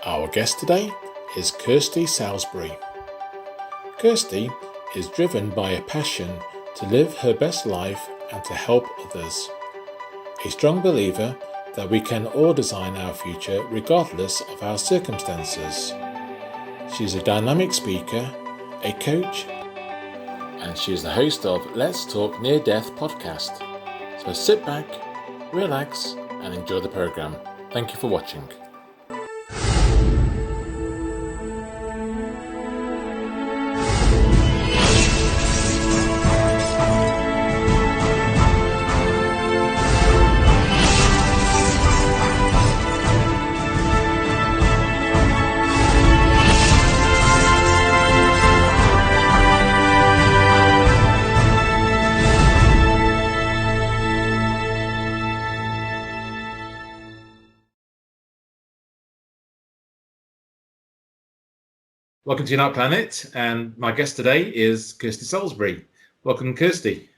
Our guest today is Kirsty Salisbury. Kirsty is driven by a passion to live her best life and to help others. A strong believer that we can all design our future regardless of our circumstances. She is a dynamic speaker, a coach, and she is the host of Let's Talk Near Death podcast. So sit back, relax, and enjoy the program. Thank you for watching. Welcome to Unite Planet, and my guest today is Kirsty Salisbury. Welcome, Kirsty.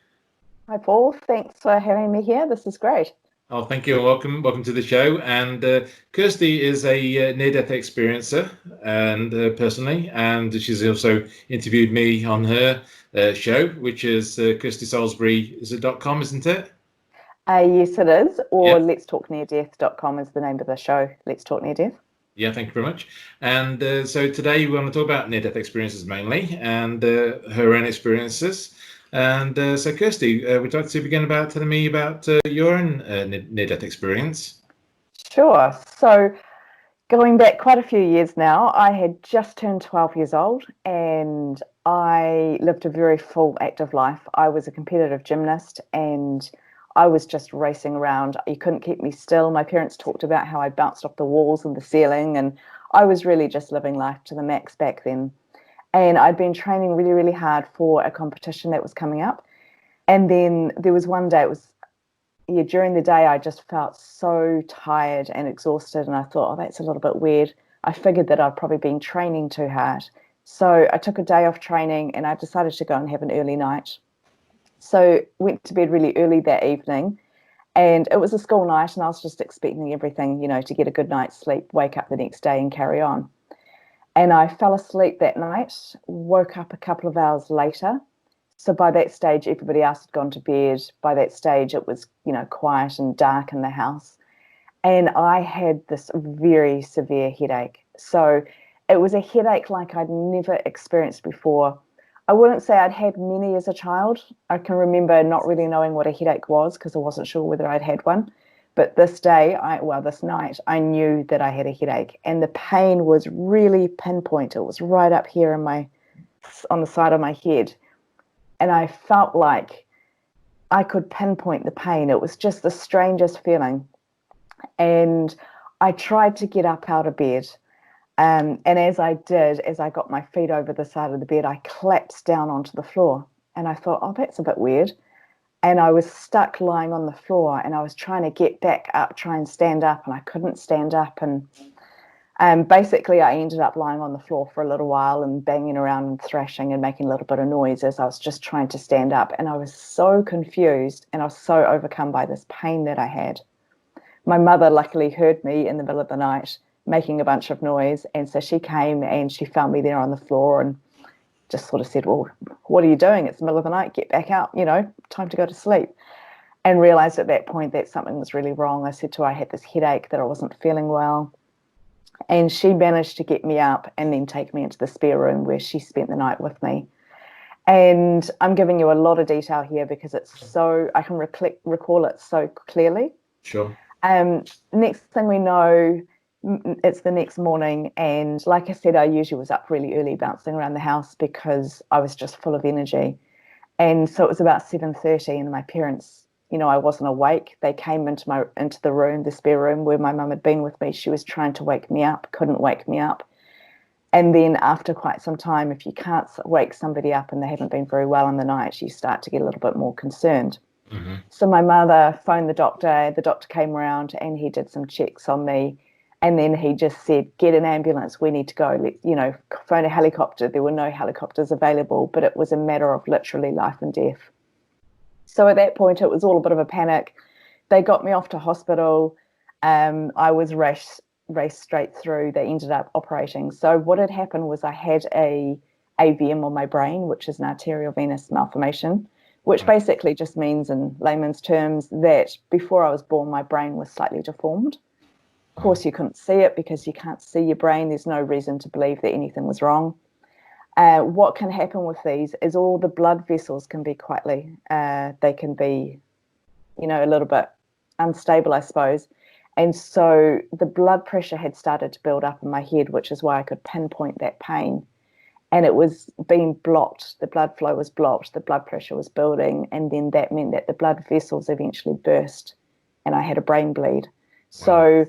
Hi, Paul. Thanks for having me here. This is great. Oh, thank you. Welcome to the show. And Kirsty is a near-death experiencer, and personally, and she's also interviewed me on her show, which is KirstySalisbury.com, isn't it? Yes, it is. Or letstalkneardeath.com is the name of the show. Let's Talk Near Death. Yeah, thank you very much. And so today we want to talk about near-death experiences mainly, and her own experiences. And so Kirsty, would you like to begin about telling me about your own near-death experience? Sure. So going back quite a few years now, I had just turned 12 years old and I lived a very full active life. I was a competitive gymnast and I was just racing around. You couldn't keep me still. My parents talked about how I bounced off the walls and the ceiling, and I was really just living life to the max back then. And I'd been training really, really hard for a competition that was coming up. And then there was one day, during the day, I just felt so tired and exhausted. And I thought, oh, that's a little bit weird. I figured that I'd probably been training too hard. So I took a day off training and I decided to go and have an early night. So went to bed really early that evening, and it was a school night and I was just expecting everything, to get a good night's sleep, wake up the next day and carry on. And I fell asleep that night, woke up a couple of hours later. So by that stage, everybody else had gone to bed. By that stage, it was, quiet and dark in the house. And I had this very severe headache. So it was a headache like I'd never experienced before. I wouldn't say I'd had many as a child. I can remember not really knowing what a headache was because I wasn't sure whether I'd had one. But this night, I knew that I had a headache, and the pain was really pinpoint. It was right up here on the side of my head. And I felt like I could pinpoint the pain. It was just the strangest feeling. And I tried to get up out of bed. And as I got my feet over the side of the bed, I collapsed down onto the floor. And I thought, oh, that's a bit weird. And I was stuck lying on the floor and I was trying to get back up, try and stand up, and I couldn't stand up. And basically I ended up lying on the floor for a little while and banging around and thrashing and making a little bit of noise as I was just trying to stand up. And I was so confused and I was so overcome by this pain that I had. My mother luckily heard me in the middle of the night making a bunch of noise, and so she came and she found me there on the floor and just sort of said, well, what are you doing? It's the middle of the night, get back out, time to go to sleep. And realized at that point that something was really wrong. I said to her I had this headache, that I wasn't feeling well, and she managed to get me up and then take me into the spare room where she spent the night with me. And I'm giving you a lot of detail here because it's so, I can recall it so clearly. Sure. Next thing we know, it's the next morning, and like I said, I usually was up really early bouncing around the house because I was just full of energy. And so it was about 7:30 and my parents, I wasn't awake. They came into the room, the spare room where my mum had been with me. She was trying to wake me up, couldn't wake me up. And then after quite some time, if you can't wake somebody up and they haven't been very well in the night, you start to get a little bit more concerned. Mm-hmm. So my mother phoned the doctor came around and he did some checks on me. And then he just said, get an ambulance, we need to go, phone a helicopter. There were no helicopters available, but it was a matter of literally life and death. So at that point, it was all a bit of a panic. They got me off to hospital. I was rushed raced straight through. They ended up operating. So what had happened was I had a AVM on my brain, which is an arteriovenous malformation, which basically just means in layman's terms that before I was born, my brain was slightly deformed. Of course, you couldn't see it because you can't see your brain. There's no reason to believe that anything was wrong. What can happen with these is all the blood vessels can be they can be, a little bit unstable, I suppose. And so the blood pressure had started to build up in my head, which is why I could pinpoint that pain. And it was being blocked. The blood flow was blocked. The blood pressure was building. And then that meant that the blood vessels eventually burst and I had a brain bleed. Wow. So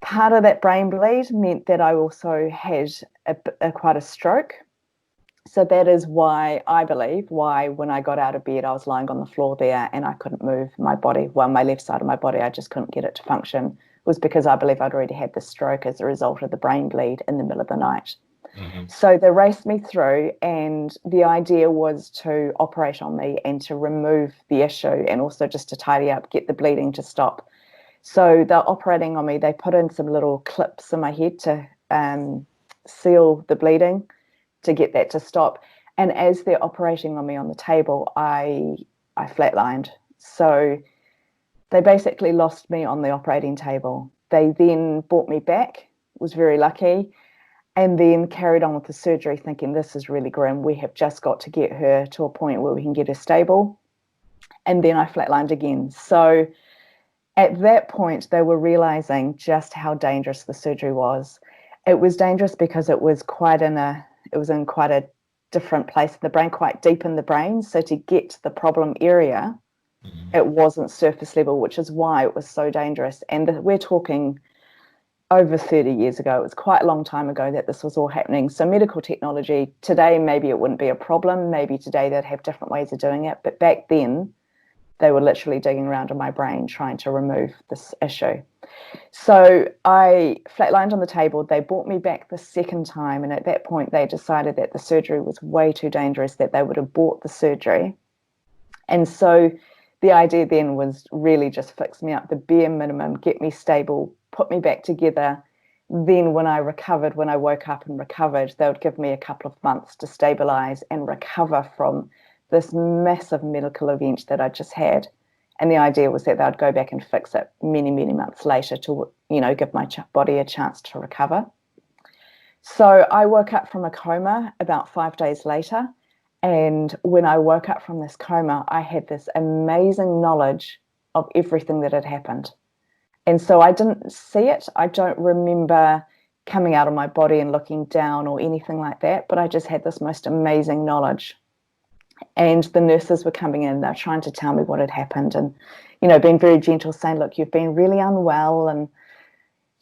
part of that brain bleed meant that I also had quite a stroke. So that is why I believe when I got out of bed, I was lying on the floor there and I couldn't move my body. Well, my left side of my body, I just couldn't get it to function, was because I believe I'd already had the stroke as a result of the brain bleed in the middle of the night. So they raced me through, and the idea was to operate on me and to remove the issue and also just to tidy up, get the bleeding to stop. So they're operating on me. They put in some little clips in my head to seal the bleeding, to get that to stop. And as they're operating on me on the table, I flatlined. So they basically lost me on the operating table. They then brought me back, was very lucky, and then carried on with the surgery thinking, this is really grim. We have just got to get her to a point where we can get her stable. And then I flatlined again. So at that point, they were realizing just how dangerous the surgery was. It was dangerous because it was in quite a different place in the brain, quite deep in the brain. So to get to the problem area, it wasn't surface level, which is why it was so dangerous. And we're talking over 30 years ago. It was quite a long time ago that this was all happening. So medical technology today, maybe it wouldn't be a problem. Maybe today they'd have different ways of doing it. But back then, they were literally digging around in my brain trying to remove this issue. So I flatlined on the table. They brought me back the second time. And at that point, they decided that the surgery was way too dangerous, that they would abort the surgery. And so the idea then was really just fix me up, the bare minimum, get me stable, put me back together. Then when I woke up and recovered, they would give me a couple of months to stabilize and recover from this massive medical event that I just had. And the idea was that they'd go back and fix it many, many months later to, give my body a chance to recover. So I woke up from a coma about 5 days later. And when I woke up from this coma, I had this amazing knowledge of everything that had happened. And so I didn't see it. I don't remember coming out of my body and looking down or anything like that, but I just had this most amazing knowledge. And the nurses were coming in, they're trying to tell me what had happened and, being very gentle, saying, look, you've been really unwell and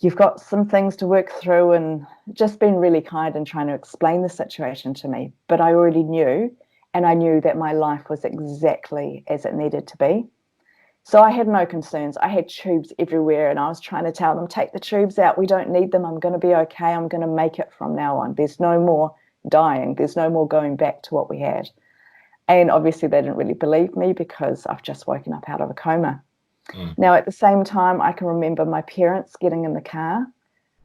you've got some things to work through, and just being really kind and trying to explain the situation to me. But I already knew, and I knew that my life was exactly as it needed to be. So I had no concerns. I had tubes everywhere, and I was trying to tell them, take the tubes out. We don't need them. I'm going to be okay. I'm going to make it from now on. There's no more dying. There's no more going back to what we had. And obviously they didn't really believe me because I've just woken up out of a coma. Now, at the same time, I can remember my parents getting in the car.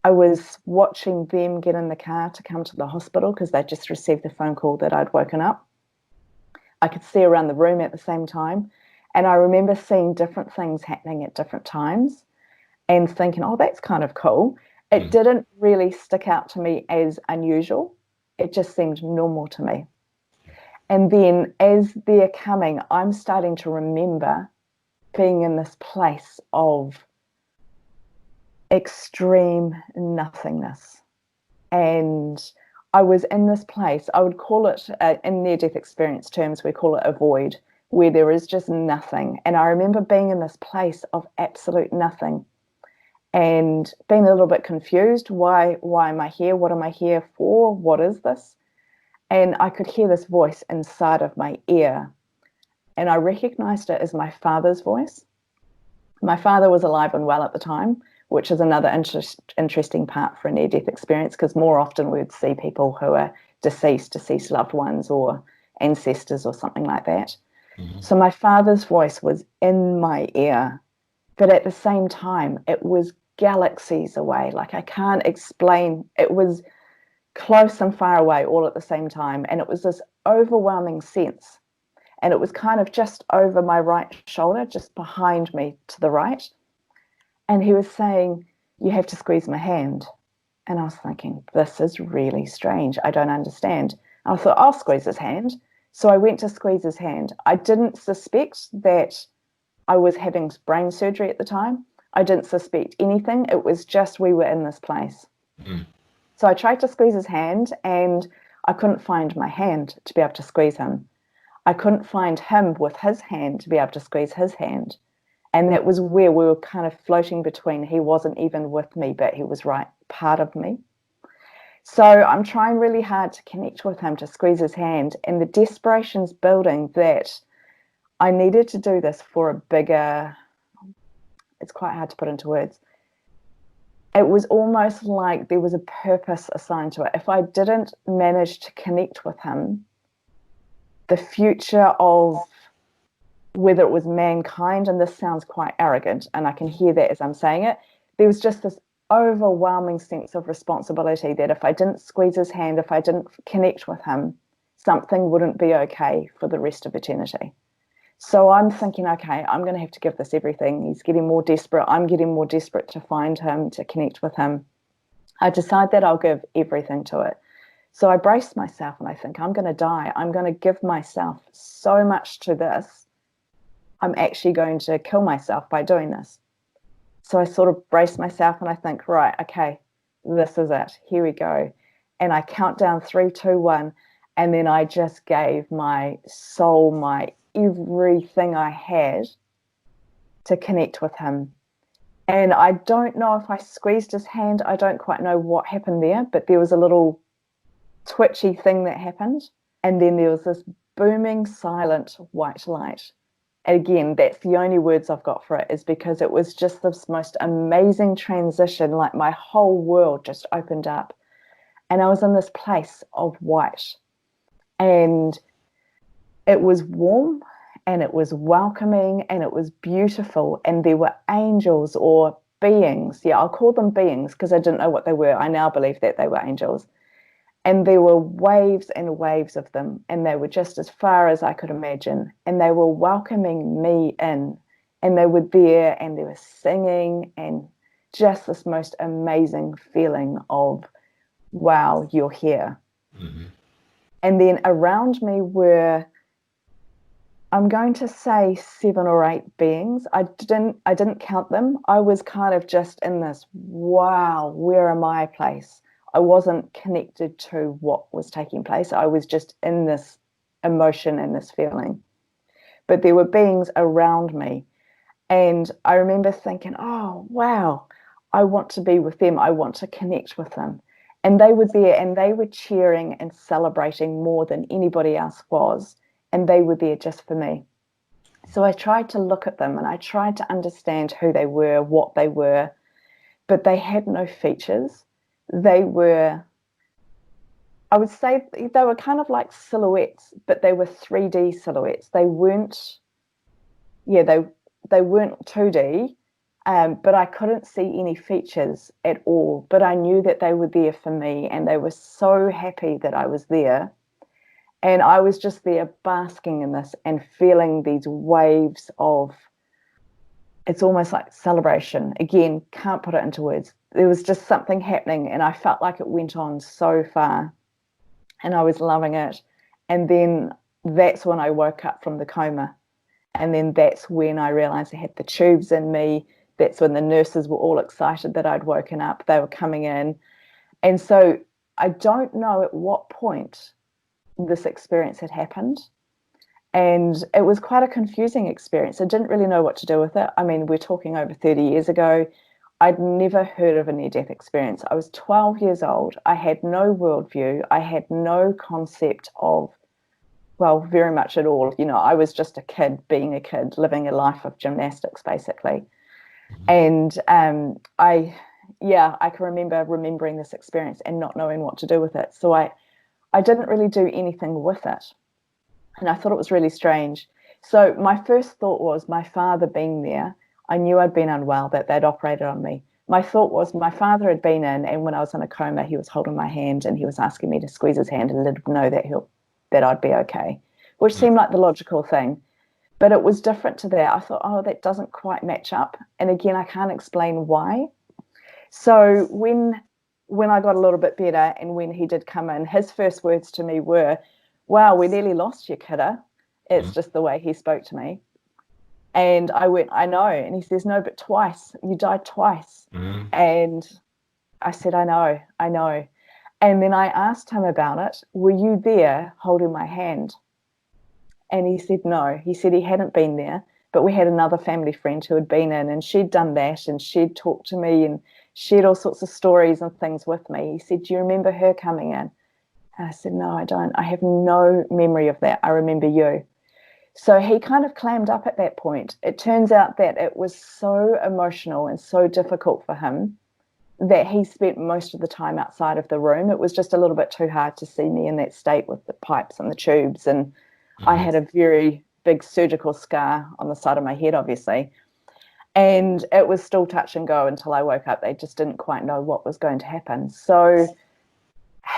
I was watching them get in the car to come to the hospital because they just received the phone call that I'd woken up. I could see around the room at the same time. And I remember seeing different things happening at different times and thinking, oh, that's kind of cool. It didn't really stick out to me as unusual. It just seemed normal to me. And then as they're coming, I'm starting to remember being in this place of extreme nothingness. And I was in this place, I would call it, in near-death experience terms, we call it a void, where there is just nothing. And I remember being in this place of absolute nothing and being a little bit confused. Why am I here? What am I here for? What is this? And I could hear this voice inside of my ear. And I recognized it as my father's voice. My father was alive and well at the time, which is another interesting part for a near-death experience, because more often we would see people who are deceased loved ones or ancestors or something like that. So my father's voice was in my ear, but at the same time, it was galaxies away. Like, I can't explain. It was close and far away all at the same time. And it was this overwhelming sense. And it was kind of just over my right shoulder, just behind me to the right. And he was saying, you have to squeeze my hand. And I was thinking, this is really strange. I don't understand. I thought, I'll squeeze his hand. So I went to squeeze his hand. I didn't suspect that I was having brain surgery at the time. I didn't suspect anything. It was just we were in this place. Mm. So I tried to squeeze his hand, and I couldn't find my hand to be able to squeeze him. I couldn't find him with his hand to be able to squeeze his hand. And that was where we were kind of floating between. He wasn't even with me, but he was right part of me. So I'm trying really hard to connect with him, to squeeze his hand. And the desperation's building that I needed to do this for a bigger, it's quite hard to put into words. It was almost like there was a purpose assigned to it. If I didn't manage to connect with him, the future of whether it was mankind, and this sounds quite arrogant, and I can hear that as I'm saying it, there was just this overwhelming sense of responsibility that if I didn't squeeze his hand, if I didn't connect with him, something wouldn't be okay for the rest of eternity. So I'm thinking, okay, I'm going to have to give this everything. He's getting more desperate. I'm getting more desperate to find him, to connect with him. I decide that I'll give everything to it. So I brace myself and I think, I'm going to die. I'm going to give myself so much to this. I'm actually going to kill myself by doing this. So I sort of brace myself and I think, right, okay, this is it. Here we go. And I count down 3, 2, 1. And then I just gave my soul, my everything I had to connect with him. And I don't know if I squeezed his hand. I don't quite know what happened there, but there was a little twitchy thing that happened. And then there was this booming, silent white light. Again, that's the only words I've got for it, is because it was just this most amazing transition. Like, my whole world just opened up. And I was in this place of white. And it was warm, and it was welcoming, and it was beautiful. And there were angels or beings. Yeah, I'll call them beings because I didn't know what they were. I now believe that they were angels. And there were waves and waves of them, and they were just as far as I could imagine. And they were welcoming me in, and they were there, and they were singing, and just this most amazing feeling of, wow, you're here. Mm-hmm. And then around me were, I'm going to say 7 or 8 beings. I didn't count them. I was kind of just in this, wow, where am I place? I wasn't connected to what was taking place. I was just in this emotion and this feeling. But there were beings around me. And I remember thinking, oh, wow, I want to be with them. I want to connect with them. And they were there, and they were cheering and celebrating more than anybody else was. And they were there just for me. So I tried to look at them, and I tried to understand who they were, what they were. But they had no features. They were, I would say they were kind of like silhouettes, but they were 3D silhouettes. They weren't, they weren't 2D, but I couldn't see any features at all. But I knew that they were there for me, and they were so happy that I was there. And I was just there basking in this and feeling these waves of, it's almost like celebration. Again, can't put it into words. There was just something happening, and I felt like it went on so far, and I was loving it. And then that's when I woke up from the coma. And then that's when I realized I had the tubes in me. That's when the nurses were all excited that I'd woken up. They were coming in. And so I don't know at what point this experience had happened. And it was quite a confusing experience. I didn't really know what to do with it. I mean, we're talking over 30 years ago. I'd never heard of a near-death experience. I was 12 years old. I had no worldview. I had no concept of, well, very much at all. You know, I was just a kid being a kid, living a life of gymnastics, basically. And I can remembering this experience and not knowing what to do with it. So I didn't really do anything with it. And I thought it was really strange. So my first thought was my father being there. I knew I'd been unwell, that they'd operated on me. my thought was my father had been in, and when I was in a coma, he was holding my hand and he was asking me to squeeze his hand and let him know that I'd be okay, which seemed like the logical thing. But it was different to that. I thought, oh, that doesn't quite match up. And again, I can't explain why. So when I got a little bit better and when he did come in, his first words to me were, wow, we nearly lost you, kidder. It's just the way he spoke to me. And I went, I know. And he says, no, but twice. You died twice. And I said, I know. And then I asked him about it. Were you there holding my hand? And he said, no. He said he hadn't been there, but we had another family friend who had been in, and she'd done that, and she'd talked to me and shared all sorts of stories and things with me. He said, do you remember her coming in? And I said, no, I don't. I have no memory of that. I remember you. So he kind of clammed up at that point. It turns out that it was so emotional and so difficult for him that he spent most of the time outside of the room. It was just a little bit too hard to see me in that state with the pipes and the tubes. And I had a very big surgical scar on the side of my head, obviously. And it was still touch and go until I woke up. They just didn't quite know what was going to happen. So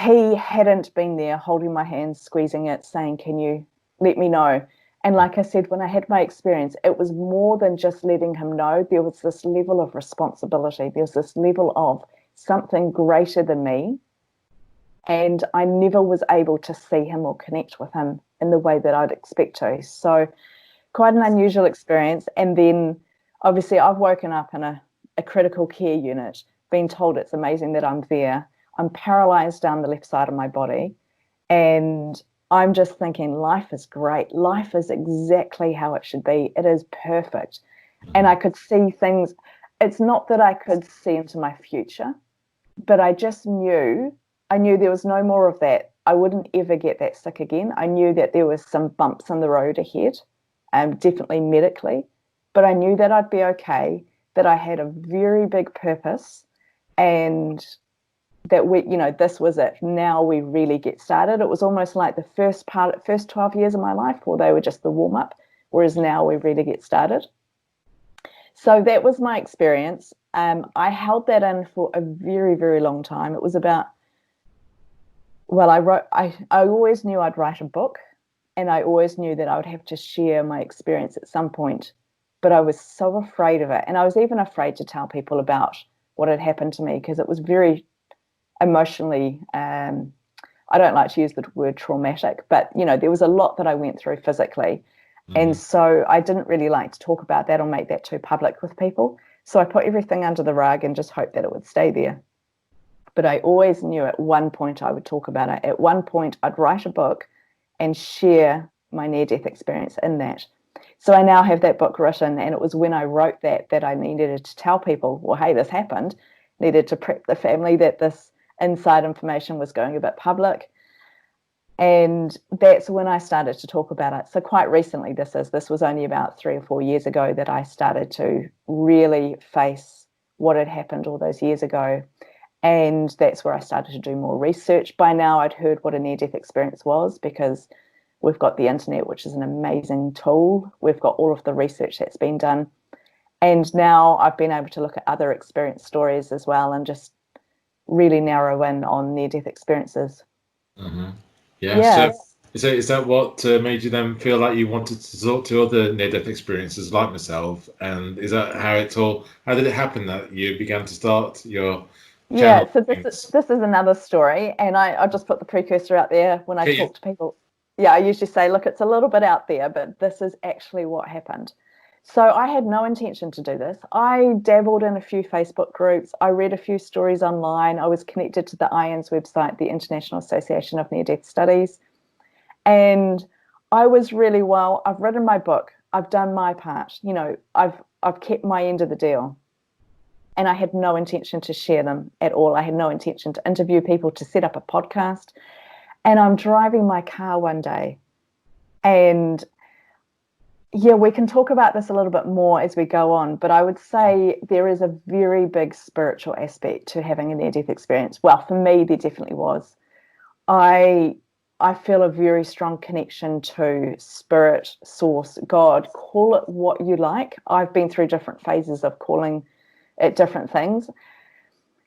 he hadn't been there holding my hand, squeezing it, saying, can you let me know? And like I said, when I had my experience, it was more than just letting him know. There was this level of responsibility. There was this level of something greater than me. And I never was able to see him or connect with him in the way that I'd expect to. So quite an unusual experience. And then obviously I've woken up in a critical care unit, being told it's amazing that I'm there. I'm paralyzed down the left side of my body. And I'm just thinking life is great. Life is exactly how it should be. It is perfect. And I could see things. It's not that I could see into my future, but I just knew there was no more of that. I wouldn't ever get that sick again. I knew that there was some bumps in the road ahead, definitely medically, but I knew that I'd be okay, that I had a very big purpose, and that this was it. Now we really get started. It was almost like the first 12 years of my life, or they were just the warm up, whereas now we really get started. So that was my experience. I held that in for a very, very long time. It was about, I always knew I'd write a book, and I always knew that I would have to share my experience at some point, but I was so afraid of it. And I was even afraid to tell people about what had happened to me, because it was very emotionally, I don't like to use the word traumatic, but there was a lot that I went through physically. And so I didn't really like to talk about that or make that too public with people. So I put everything under the rug and just hoped that it would stay there. But I always knew at one point I would talk about it. At one point I'd write a book and share my near-death experience in that. So I now have that book written, and it was when I wrote that I needed to tell people, well, hey, this happened. Needed to prep the family that this inside information was going a bit public. And that's when I started to talk about it. So quite recently, this was only about 3 or 4 years ago that I started to really face what had happened all those years ago. And that's where I started to do more research. By now, I'd heard what a near-death experience was, because we've got the internet, which is an amazing tool. We've got all of the research that's been done. And now I've been able to look at other experience stories as well and just really narrow in on near-death experiences. Yeah. So is that what made you then feel like you wanted to talk to other near-death experiences like myself? And is that how did it happen that you began to start your channel? So this is another story, and I just put the precursor out there when I talk to people. I usually say, look, it's a little bit out there, but this is actually what happened. So I had no intention to do this. I dabbled in a few Facebook groups. I read a few stories online. I was connected to the IANS website, the International Association of Near-Death Studies. And I was really, I've written my book. I've done my part. I've kept my end of the deal. And I had no intention to share them at all. I had no intention to interview people, to set up a podcast. And I'm driving my car one day, and we can talk about this a little bit more as we go on, but I would say there is a very big spiritual aspect to having a near-death experience. Well, for me, there definitely was. I feel a very strong connection to spirit, source, God, call it what you like. I've been through different phases of calling it different things.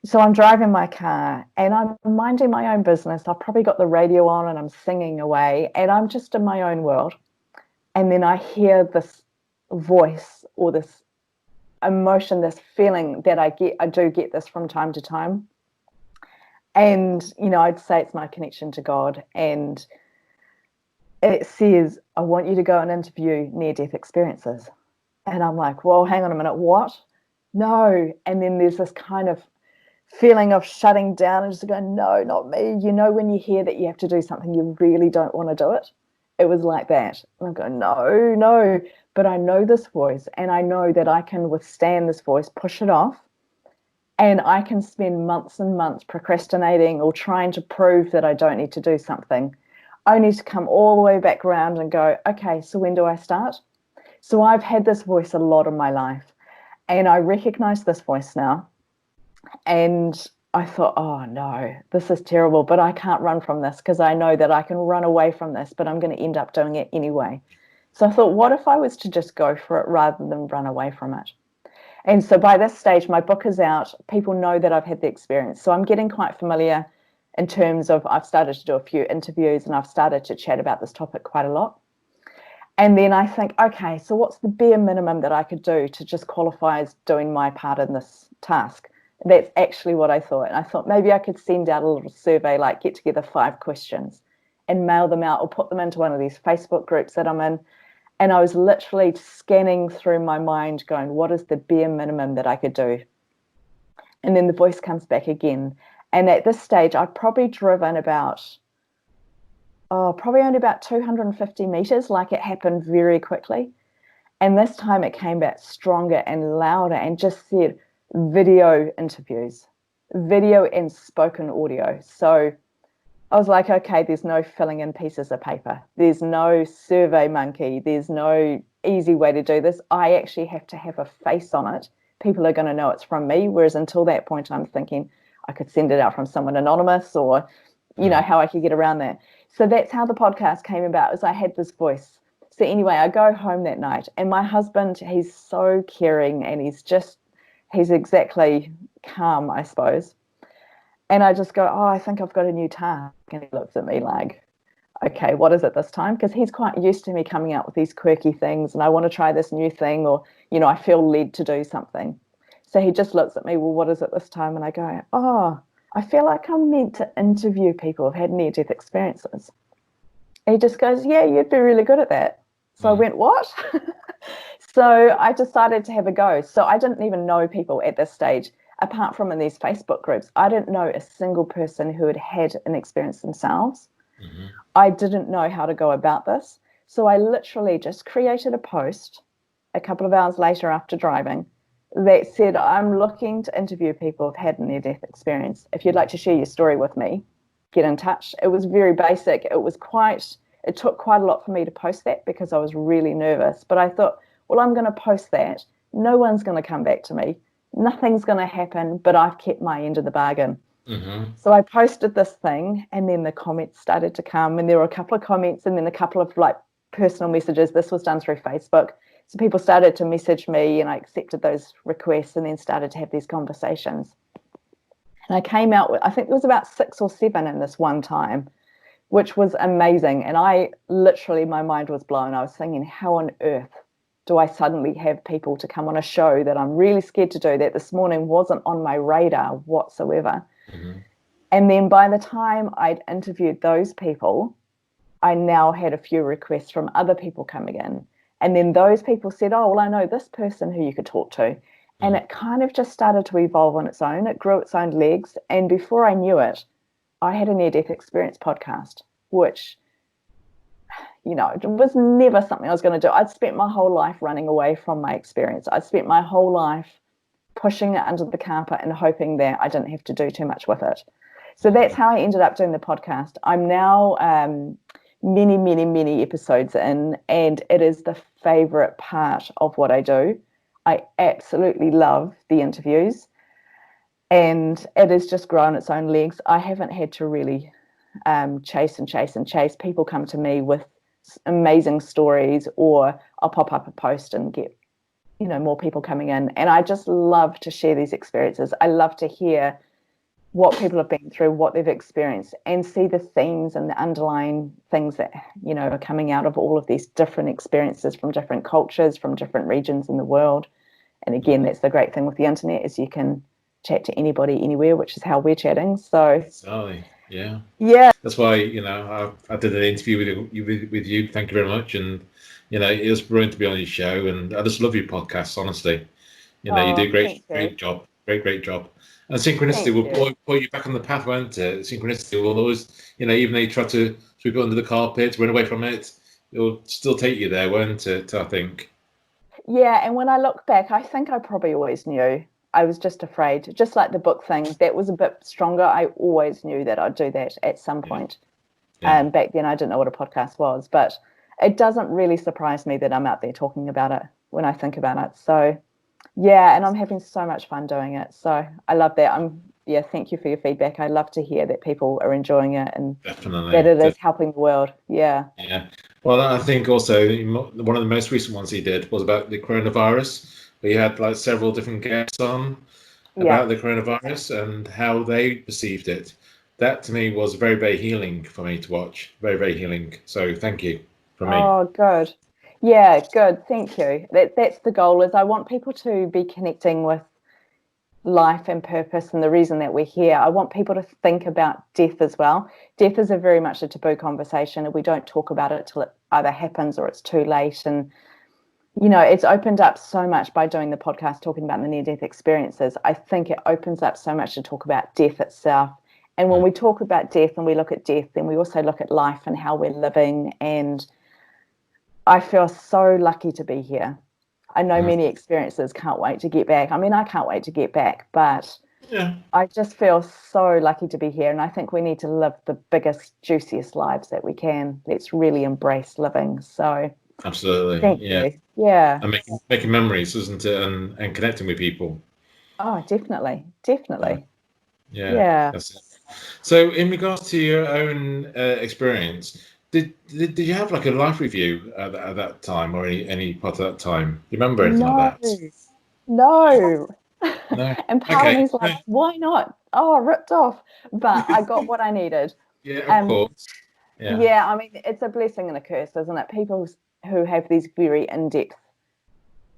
So I'm driving my car and I'm minding my own business. I've probably got the radio on and I'm singing away and I'm just in my own world. And then I hear this voice or this emotion, this feeling that I do get this from time to time. And, I'd say it's my connection to God. And it says, I want you to go and interview near-death experiences. And I'm like, well, hang on a minute, what? No. And then there's this kind of feeling of shutting down and just going, no, not me. When you hear that you have to do something, you really don't want to do it. It was like that. And I'm going, no, no. But I know this voice and I know that I can withstand this voice, push it off. And I can spend months and months procrastinating or trying to prove that I don't need to do something. I need to come all the way back around and go, okay, so when do I start? So I've had this voice a lot in my life and I recognize this voice now. And I thought, oh no, this is terrible, but I can't run from this because I know that I can run away from this, but I'm going to end up doing it anyway. So I thought, what if I was to just go for it rather than run away from it? And so by this stage, my book is out. People know that I've had the experience. So I'm getting quite familiar in terms of I've started to do a few interviews and I've started to chat about this topic quite a lot. And then I think, okay, so what's the bare minimum that I could do to just qualify as doing my part in this task? That's actually what I thought. And I thought maybe I could send out a little survey, like get together 5 questions and mail them out or put them into one of these Facebook groups that I'm in. And I was literally scanning through my mind going, what is the bare minimum that I could do? And then the voice comes back again. And at this stage, I've probably driven probably only about 250 meters, like it happened very quickly. And this time it came back stronger and louder and just said video interviews, video and spoken audio. So I was like, okay, there's no filling in pieces of paper. There's no survey monkey. There's no easy way to do this. I actually have to have a face on it. People are going to know it's from me. Whereas until that point, I'm thinking I could send it out from someone anonymous or, how I could get around that. So that's how the podcast came about, is I had this voice. So anyway, I go home that night and my husband, he's so caring and he's exactly calm, I suppose. And I just go, I think I've got a new task. And he looks at me like, okay, what is it this time? Because he's quite used to me coming out with these quirky things and I want to try this new thing or, I feel led to do something. So he just looks at me, well, what is it this time? And I go, I feel like I'm meant to interview people who've had near-death experiences. And he just goes, yeah, you'd be really good at that. So I went, what? So I decided to have a go. So I didn't even know people at this stage. Apart from in these Facebook groups, I didn't know a single person who had had an experience themselves. Mm-hmm. I didn't know how to go about this. So I literally just created a post a couple of hours later after driving that said, I'm looking to interview people who've had a near-death experience. If you'd like to share your story with me, get in touch. It was very basic. It took quite a lot for me to post that because I was really nervous. But I thought, well, I'm going to post that. No one's going to come back to me. Nothing's going to happen, but I've kept my end of the bargain. Mm-hmm. So I posted this thing and then the comments started to come and there were a couple of comments and then a couple of personal messages. This was done through Facebook. So people started to message me and I accepted those requests and then started to have these conversations. And I came out with, I think there was about 6 or 7 in this one time, which was amazing. And my mind was blown. I was thinking, how on earth do I suddenly have people to come on a show that I'm really scared to do, that this morning wasn't on my radar whatsoever? Mm-hmm. And then by the time I'd interviewed those people, I now had a few requests from other people coming in. And then those people said, oh, well, I know this person who you could talk to. Mm-hmm. And it kind of just started to evolve on its own. It grew its own legs. And before I knew it, I had a near-death experience podcast, which it was never something I was going to do. I'd spent my whole life running away from my experience. I'd spent my whole life pushing it under the carpet and hoping that I didn't have to do too much with it. So that's how I ended up doing the podcast. I'm now many, many, many episodes in, and it is the favorite part of what I do. I absolutely love the interviews, and it has just grown its own legs. I haven't had to really chase. People come to me with amazing stories, or I'll pop up a post and get more people coming in, and I just love to share these experiences. I love to hear what people have been through, what they've experienced, and see the themes and the underlying things that, are coming out of all of these different experiences from different cultures, from different regions in the world. And again, that's the great thing with the internet, is you can chat to anybody anywhere, which is how we're chatting. So Exactly. Yeah. yeah. That's why, I did an interview with you. Thank you very much. And, it was brilliant to be on your show. And I just love your podcast, honestly. You do Oh, a great, thank you. great job. Great job. And synchronicity Thank will you. put you back on the path, won't it? Synchronicity will always, even though you try to sweep it under the carpet, run away from it, it will still take you there, won't it? I think. Yeah, and when I look back, I think I probably always knew. I was just afraid, just like the book thing. That was a bit stronger. I always knew that I'd do that at some Yeah. point. Yeah. Back then, I didn't know what a podcast was, but it doesn't really surprise me that I'm out there talking about it when I think about it. So, yeah, and I'm having so much fun doing it. So I love that. Yeah, thank you for your feedback. I love to hear that people are enjoying it and that Definitely. it is helping the world. Yeah. Yeah. Well, I think also one of the most recent ones he did was about the coronavirus. We had like several different guests on Yeah. about the coronavirus and how they perceived it. That to me was very, very healing for me to watch. Very, very healing. So thank you from me. Oh, good. Yeah, good. Thank you. That's the goal, is I want people to be connecting with life and purpose and the reason that we're here. I want people to think about death as well. Death is a very much a taboo conversation, and we don't talk about it till it either happens or it's too late. And it's opened up so much by doing the podcast, talking about the near-death experiences. I think it opens up so much to talk about death itself. And when we talk about death and we look at death, then we also look at life and how we're living. And I feel so lucky to be here. I know Mhm. many experiences, can't wait to get back. I mean, I can't wait to get back, but Yeah, I just feel so lucky to be here. And I think we need to live the biggest, juiciest lives that we can. Let's really embrace living. So absolutely. thank Yeah. you. Yeah. And making memories, isn't it? And connecting with people. Oh, definitely. Yeah. Definitely. Yeah. Yeah. That's it. So, in regards to your own experience, did you have like a life review at that time, or any part of that time? Do you remember anything like No, that? no. No. And part of Okay. me is like, why not? Oh, ripped off. But I got what I needed. Yeah, of Um, course. Yeah. yeah, I mean, it's a blessing and a curse, isn't it? People who have these very in-depth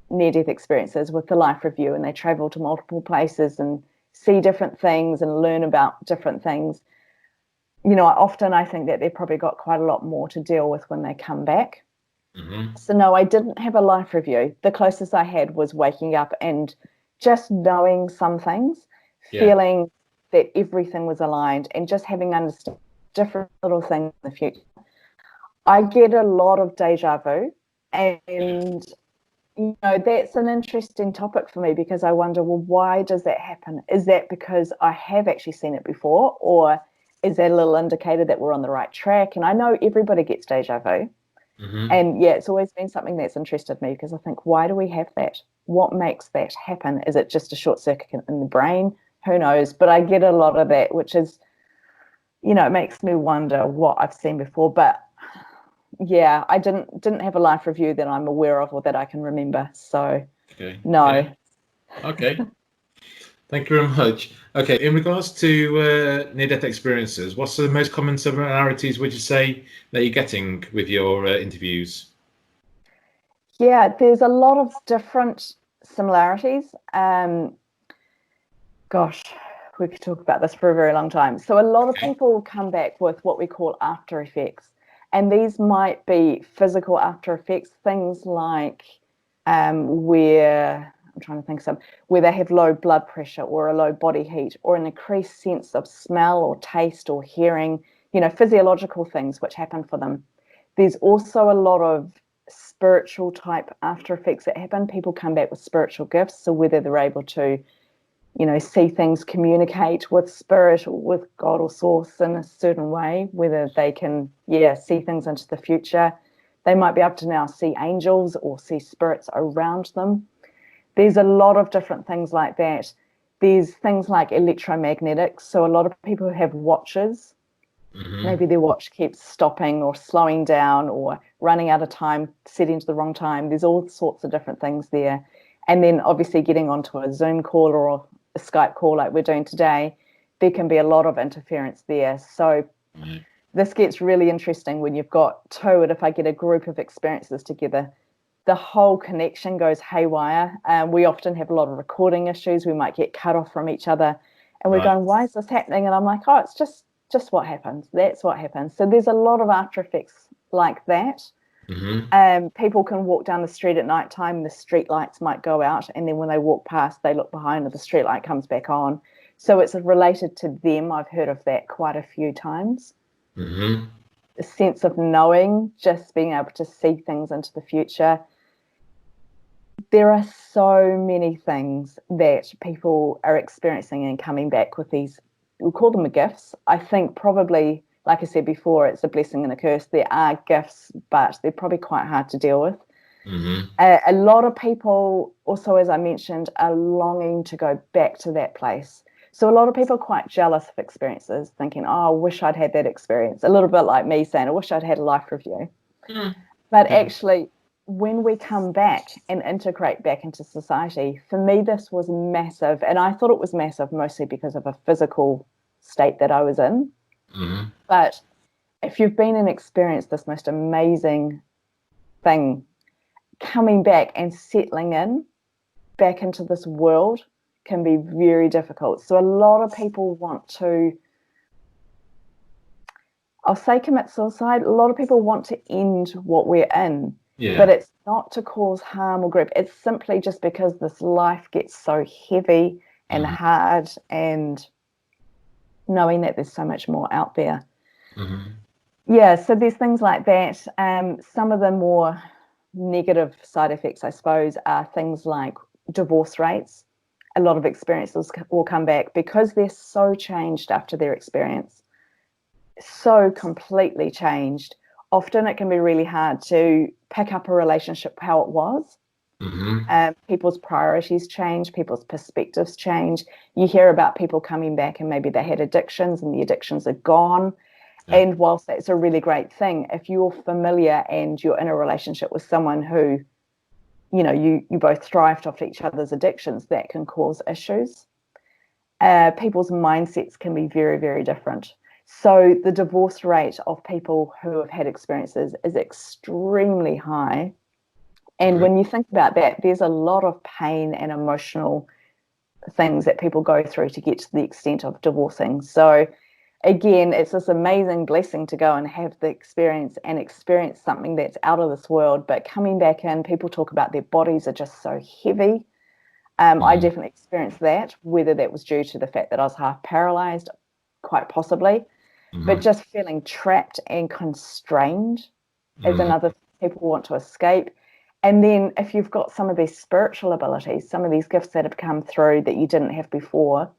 near-death experiences with the life review, and they travel to multiple places and see different things and learn about different things. Often I think that they've probably got quite a lot more to deal with when they come back. Hmm. So no, I didn't have a life review. The closest I had was waking up and just knowing some things, Yeah. feeling that everything was aligned, and just having understood different little things in the future. I get a lot of deja vu, and that's an interesting topic for me, because I wonder, well, why does that happen? Is that because I have actually seen it before, or is that a little indicator that we're on the right track? And I know everybody gets deja vu. Hmm. And yeah, it's always been something that's interested me, because I think, why do we have that? What makes that happen? Is it just a short circuit in the brain? Who knows? But I get a lot of that, which is, it makes me wonder what I've seen before. But yeah, I didn't have a life review that I'm aware of or that I can remember. So Okay. Yeah. no. Okay. Thank you very much. Okay, in regards to near-death experiences, what's the most common similarities would you say that you're getting with your interviews? Yeah, there's a lot of different similarities. Gosh, we could talk about this for a very long time. So a lot of Okay. people come back with what we call after effects. And these might be physical after effects, things like where, I'm trying to think of some, where they have low blood pressure or a low body heat or an increased sense of smell or taste or hearing, physiological things which happen for them. There's also a lot of spiritual type after effects that happen. People come back with spiritual gifts. So whether they're able to see things, communicate with spirit or with God or source in a certain way, whether they can, see things into the future. They might be able to now see angels or see spirits around them. There's a lot of different things like that. There's things like electromagnetics. So a lot of people who have watches, Hmm. maybe their watch keeps stopping or slowing down or running out of time, setting to the wrong time. There's all sorts of different things there. And then obviously getting onto a Zoom call or a Skype call like we're doing today, there can be a lot of interference there. So this gets really interesting when you've got two, and if I get a group of experiences together, the whole connection goes haywire. We often have a lot of recording issues. We might get cut off from each other, and we're going, why is this happening? And I'm like, oh, it's just what happens. That's what happens. So there's a lot of after effects like that. People can walk down the street at night time, the street lights might go out, and then when they walk past, they look behind and the street light comes back on. So it's related to them. I've heard of that quite a few times. The sense of knowing, just being able to see things into the future. There are so many things that people are experiencing and coming back with these, we'll call them gifts. I think probably, like I said before, it's a blessing and a curse. There are gifts, but they're probably quite hard to deal with. A lot of people also, as I mentioned, are longing to go back to that place. So a lot of people are quite jealous of experiences, thinking, oh, I wish I'd had that experience. A little bit like me saying, I wish I'd had a life review. But actually, when we come back and integrate back into society, for me, this was massive. And I thought it was massive mostly because of a physical state that I was in. But if you've been and experienced this most amazing thing, coming back and settling in back into this world can be very difficult. So a lot of people want to, I'll say, commit suicide. A lot of people want to end what we're in, but it's not to cause harm or grief. It's simply just because this life gets so heavy and hard, and knowing that there's so much more out there. So there's things like that. Some of the more negative side effects, I suppose, are things like divorce rates. A lot of experiences will come back because they're so changed after their experience, so completely changed. Often it can be really hard to pick up a relationship how it was. People's priorities change, people's perspectives change. You hear about people coming back and maybe they had addictions and the addictions are gone. And whilst that's a really great thing, if you're familiar and you're in a relationship with someone who, you know, you both thrived off each other's addictions, that can cause issues. People's mindsets can be very, very different. So the divorce rate of people who have had experiences is extremely high. And when you think about that, there's a lot of pain and emotional things that people go through to get to the extent of divorcing. So again, it's this amazing blessing to go and have the experience and experience something that's out of this world. But coming back in, people talk about their bodies are just so heavy. I definitely experienced that, whether that was due to the fact that I was half paralyzed, quite possibly, but just feeling trapped and constrained is another thing people want to escape. And then if you've got some of these spiritual abilities, some of these gifts that have come through that you didn't have before,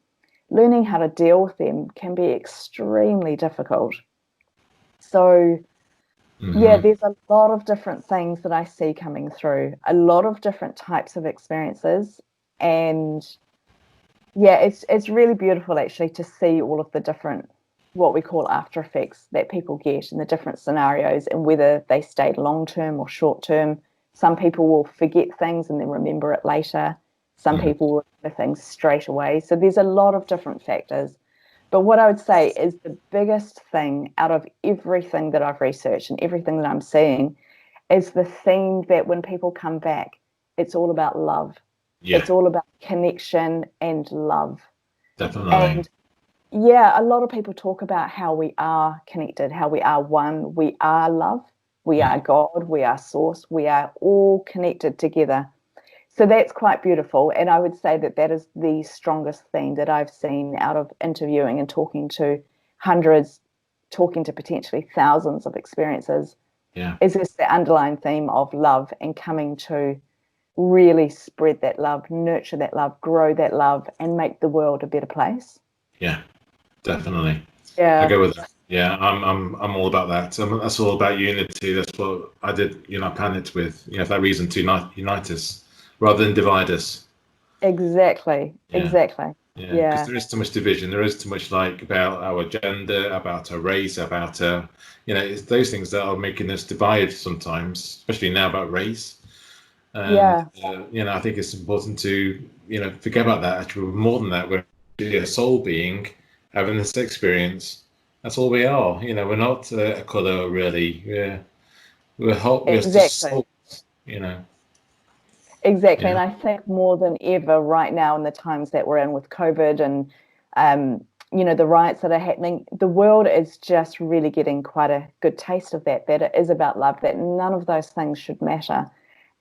learning how to deal with them can be extremely difficult. So, there's a lot of different things that I see coming through, a lot of different types of experiences. And it's really beautiful actually to see all of the different, what we call after effects that people get in the different scenarios, and whether they stayed long term or short term. Some people will forget things and then remember it later. Some people will remember things straight away. So there's a lot of different factors. But what I would say is the biggest thing out of everything that I've researched and everything that I'm seeing is the theme that when people come back, it's all about love. It's all about connection and love. Definitely. And a lot of people talk about how we are connected, how we are one, we are love, we are God, we are source, we are all connected together. So that's quite beautiful. And I would say that that is the strongest theme that I've seen out of interviewing and talking to hundreds, talking to potentially thousands of experiences, is this the underlying theme of love and coming to really spread that love, nurture that love, grow that love, and make the world a better place. Yeah, definitely. Yeah. I go with that. Yeah, I'm all about that. That's all about unity. That's what I did, Planet with, for that reason, to unite us rather than divide us. Exactly. Yeah, because there is too much division. There is too much about our gender, about our race, about it's those things that are making us divide sometimes, especially now about race. And, I think it's important to forget about that. Actually, more than that, we're a soul being, having this experience. That's all we are. You know, we're not a colour really. We're just Exactly. souls. You know. Exactly. And Yeah. I think more than ever right now in the times that we're in with COVID and, um, the riots that are happening, the world is just really getting quite a good taste of that it is about love, that none of those things should matter.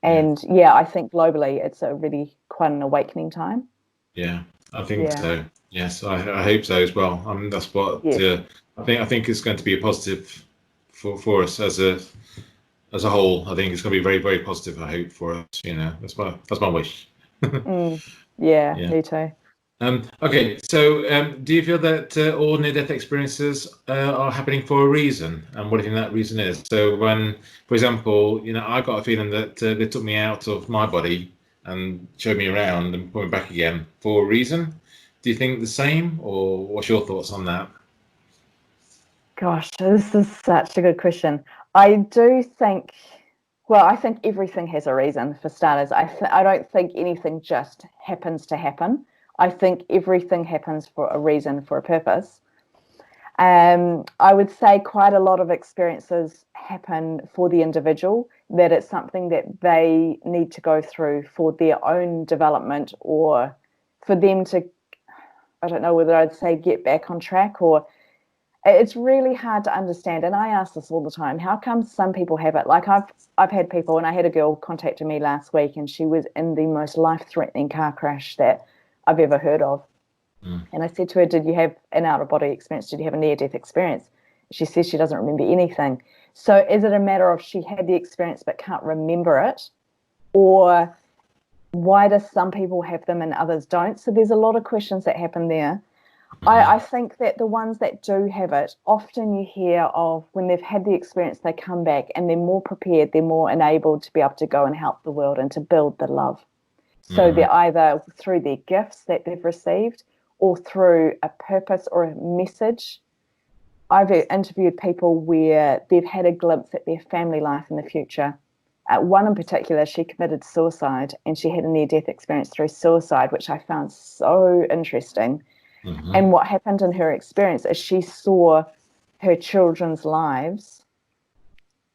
Yeah. And yeah, I think globally it's a really quite an awakening time. Yeah. I think Yeah. so. Yes, I hope so as well. That's what Yes. I think it's going to be a positive for us as a whole. I think it's going to be very, very positive. I hope for us. You know, that's my wish. Mm, yeah, Yeah. me too. Okay, so do you feel that all near-death experiences are happening for a reason? And what do you think that reason is? So when, for example, I got a feeling that they took me out of my body and showed me around and put me back again for a reason. Do you think the same, or what's your thoughts on that? Gosh, this is such a good question. I do think, well, I think everything has a reason for starters. I don't think anything just happens to happen. I think everything happens for a reason, for a purpose. I would say quite a lot of experiences happen for the individual, that it's something that they need to go through for their own development or for them to, I don't know whether I'd say get back on track, or it's really hard to understand. And I ask this all the time, how come some people have it? Like I've had people, and I had a girl contacted me last week, and she was in the most life-threatening car crash that I've ever heard of. Mm. And I said to her, did you have an out-of-body experience? Did you have a near-death experience? She says she doesn't remember anything. So is it a matter of she had the experience but can't remember it? Or why do some people have them and others don't? So there's a lot of questions that happen there. I think that the ones that do have it, often you hear of when they've had the experience, they come back and they're more prepared, they're more enabled to be able to go and help the world and to build the love. So they're either through their gifts that they've received or through a purpose or a message. I've interviewed people where they've had a glimpse at their family life in the future. One in particular, she committed suicide and she had a near-death experience through suicide, which I found so interesting. Mm-hmm. And what happened in her experience is she saw her children's lives,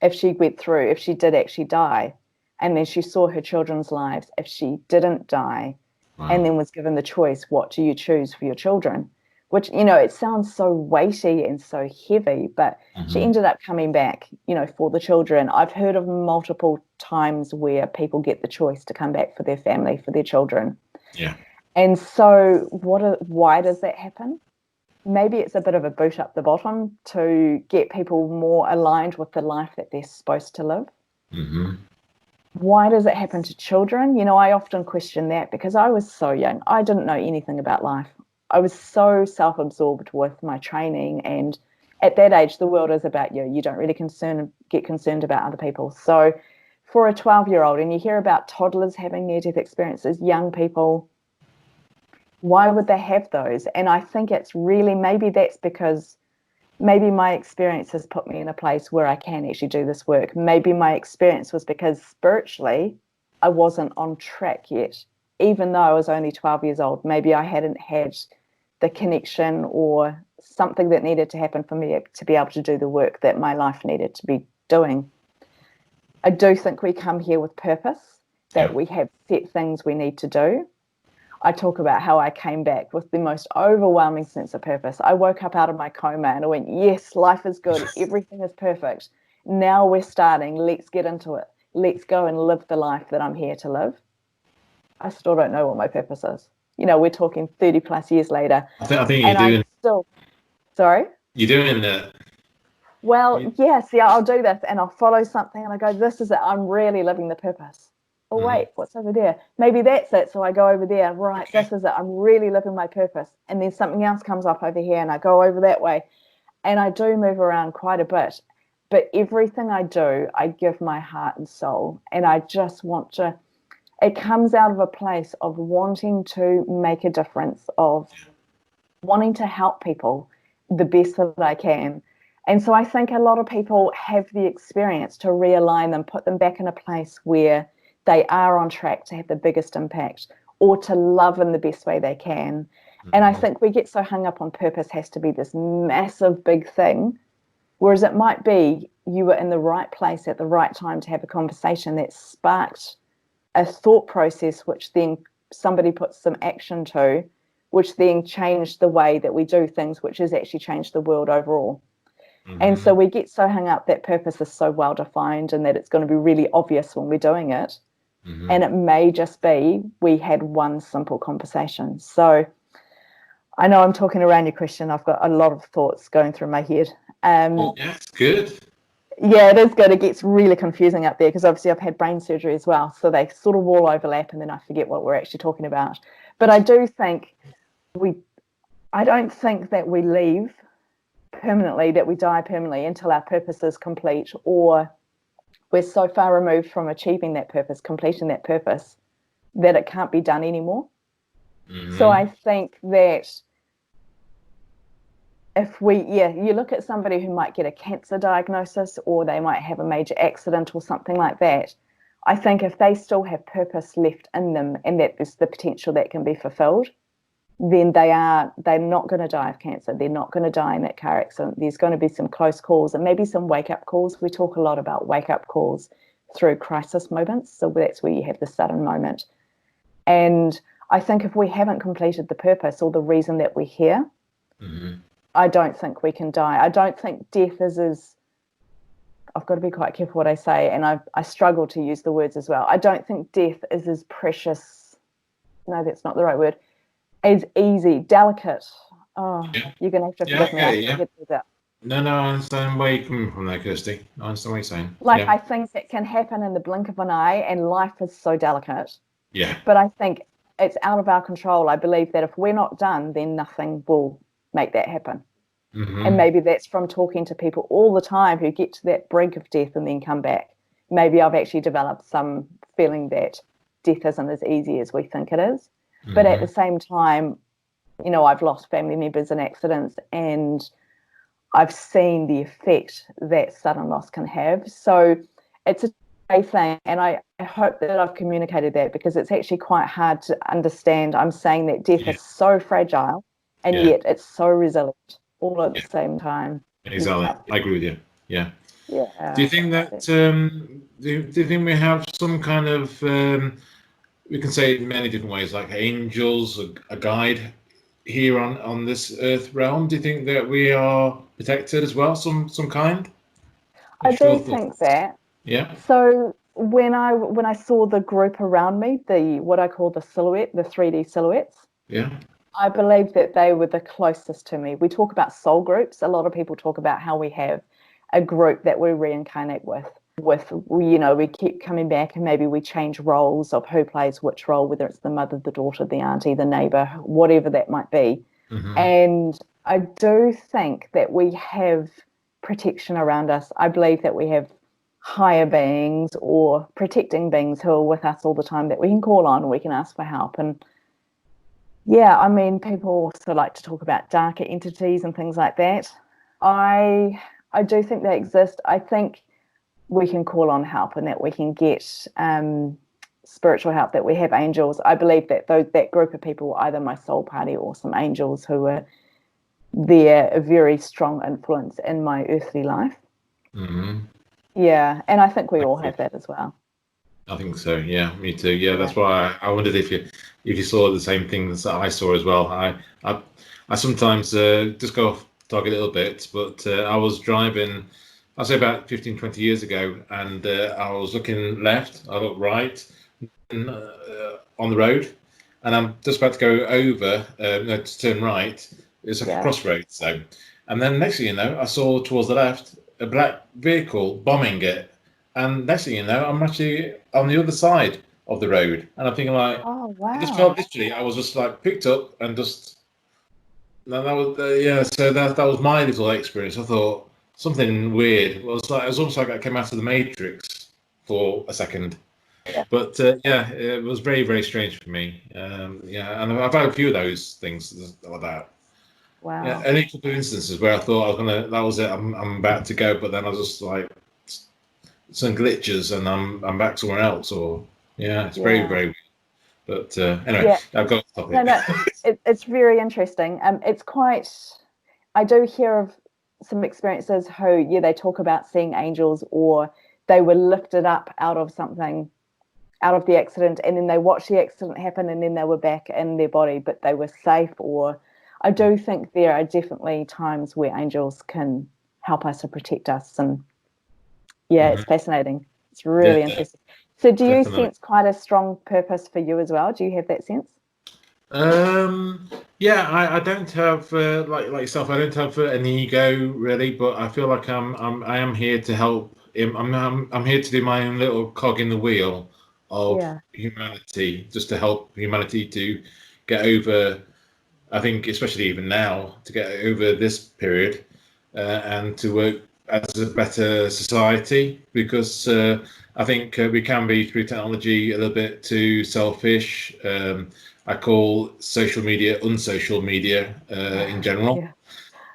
if she went through, if she did actually die. And then she saw her children's lives if she didn't die, Wow. and then was given the choice, what do you choose for your children? Which, it sounds so weighty and so heavy, but she ended up coming back, for the children. I've heard of multiple times where people get the choice to come back for their family, for their children. Yeah. And so why does that happen? Maybe it's a bit of a boot up the bottom to get people more aligned with the life that they're supposed to live. Mm-hmm. Why does it happen to children? I often question that because I was so young. I didn't know anything about life. I was so self-absorbed with my training. And at that age, the world is about you. You don't really get concerned about other people. So for a 12-year-old, and you hear about toddlers having near-death experiences, young people, why would they have those? And I think it's really, maybe that's because maybe my experience has put me in a place where I can actually do this work. Maybe my experience was because spiritually I wasn't on track yet, even though I was only 12 years old. Maybe I hadn't had the connection or something that needed to happen for me to be able to do the work that my life needed to be doing. I do think we come here with purpose, that we have set things we need to do. I talk about how I came back with the most overwhelming sense of purpose. I woke up out of my coma and I went, yes, life is good. Everything is perfect. Now we're starting. Let's get into it. Let's go and live the life that I'm here to live. I still don't know what my purpose is. We're talking 30 plus years later. I think you're doing. Sorry? You're doing that. Well, yes, I'll do this and I'll follow something and I go, this is it. I'm really living the purpose. Oh, wait, what's over there? Maybe that's it. So I go over there. Right, this is it. I'm really living my purpose. And then something else comes up over here and I go over that way. And I do move around quite a bit. But everything I do, I give my heart and soul. And I just want to, it comes out of a place of wanting to make a difference, of wanting to help people the best that I can. And so I think a lot of people have the experience to realign them, put them back in a place where they are on track to have the biggest impact or to love in the best way they can. And I think we get so hung up on purpose has to be this massive big thing, whereas it might be you were in the right place at the right time to have a conversation that sparked a thought process, which then somebody puts some action to, which then changed the way that we do things, which has actually changed the world overall. And so we get so hung up that purpose is so well defined and that it's going to be really obvious when we're doing it. And it may just be we had one simple conversation. So I know I'm talking around your question. I've got a lot of thoughts going through my head. Yeah, it's good. Yeah, it is good. It gets really confusing up there because obviously I've had brain surgery as well. So they sort of all overlap and then I forget what we're actually talking about. But I do think I don't think that we leave permanently, that we die permanently until our purpose is complete, or we're so far removed from achieving that purpose, completing that purpose, that it can't be done anymore. So I think that if you look at somebody who might get a cancer diagnosis or they might have a major accident or something like that, I think if they still have purpose left in them and that there's the potential that can be fulfilled, then they're not going to die of cancer. They're not going to die in that car accident. There's going to be some close calls and maybe some wake-up calls. We talk a lot about wake-up calls through crisis moments. So that's where you have the sudden moment. And I think if we haven't completed the purpose or the reason that we're here, I don't think we can die. I don't think death is as, I've got to be quite careful what I say, and I struggle to use the words as well. I don't think death is as precious. No, that's not the right word. As easy, delicate. Oh, you're going to have to forgive me. I get that. No, I understand where you're coming from there, Kirsty. I understand what you're saying. I think it can happen in the blink of an eye, and life is so delicate. Yeah. But I think it's out of our control. I believe that if we're not done, then nothing will make that happen. And maybe that's from talking to people all the time who get to that brink of death and then come back. Maybe I've actually developed some feeling that death isn't as easy as we think it is. But at the same time, I've lost family members in accidents and I've seen the effect that sudden loss can have. So it's a great thing. And I hope that I've communicated that because it's actually quite hard to understand. I'm saying that death is so fragile and yet it's so resilient all at the same time. Exactly. I agree with you. Yeah. Yeah. Do you think that, do you think we have some kind of, we can say it in many different ways, like angels, a guide here on this earth realm? Do you think that we are protected as well, some kind? I do think that. Yeah. So when I saw the group around me, what I call the silhouette, the 3D silhouettes. Yeah. I believe that they were the closest to me. We talk about soul groups. A lot of people talk about how we have a group that we reincarnate with, we keep coming back and maybe we change roles of who plays which role, whether it's the mother, the daughter, the auntie, the neighbor, whatever that might be. And I do think that we have protection around us. I believe that we have higher beings or protecting beings who are with us all the time that we can call on and we can ask for help. And yeah, I mean, people also like to talk about darker entities and things like that. I do think they exist. I think we can call on help and that we can get spiritual help, that we have angels. I believe that that group of people were either my soul party or some angels who were there, a very strong influence in my earthly life. Yeah, and I think we all have that as well. I think so. Yeah, me too. Yeah, that's why I wondered if you saw the same things that I saw as well. I sometimes just go off target a little bit, but I was driving, I'd say about 15, 20 years ago, and I was looking left, I looked right on the road, and I'm just about to go over, to turn right. It's like a crossroads, so. And then next thing you know, I saw towards the left a black vehicle bombing it. And next thing you know, I'm actually on the other side of the road. And I'm thinking like, oh, wow. I just felt literally, I was just like picked up and just, that was, so that was my little experience. I thought something weird. It was almost like I came out of the Matrix for a second. Yeah. But it was very, very strange for me. And I've had a few of those things like that. Wow. Yeah, and a couple of instances where I thought that was it, I'm about to go, but then I was just like, some glitches and I'm back somewhere else, or it's very, very weird. But anyway, Yeah. I've got to stop No, it's very interesting. I do hear of some experiences who, they talk about seeing angels, or they were lifted up out of something, out of the accident, and then they watched the accident happen, and then they were back in their body, but they were safe. Or I do think there are definitely times where angels can help us or protect us. And it's fascinating. It's really interesting. So do you sense quite a strong purpose for you as well? Do you have that sense? I don't have like yourself. I don't have an ego really, but I feel like I am here to help. I'm here to do my own little cog in the wheel of humanity, just to help humanity to get over. I think, especially even now, to get over this period and to work as a better society, because I think we can be, through technology, a little bit too selfish. I call social media unsocial media in general.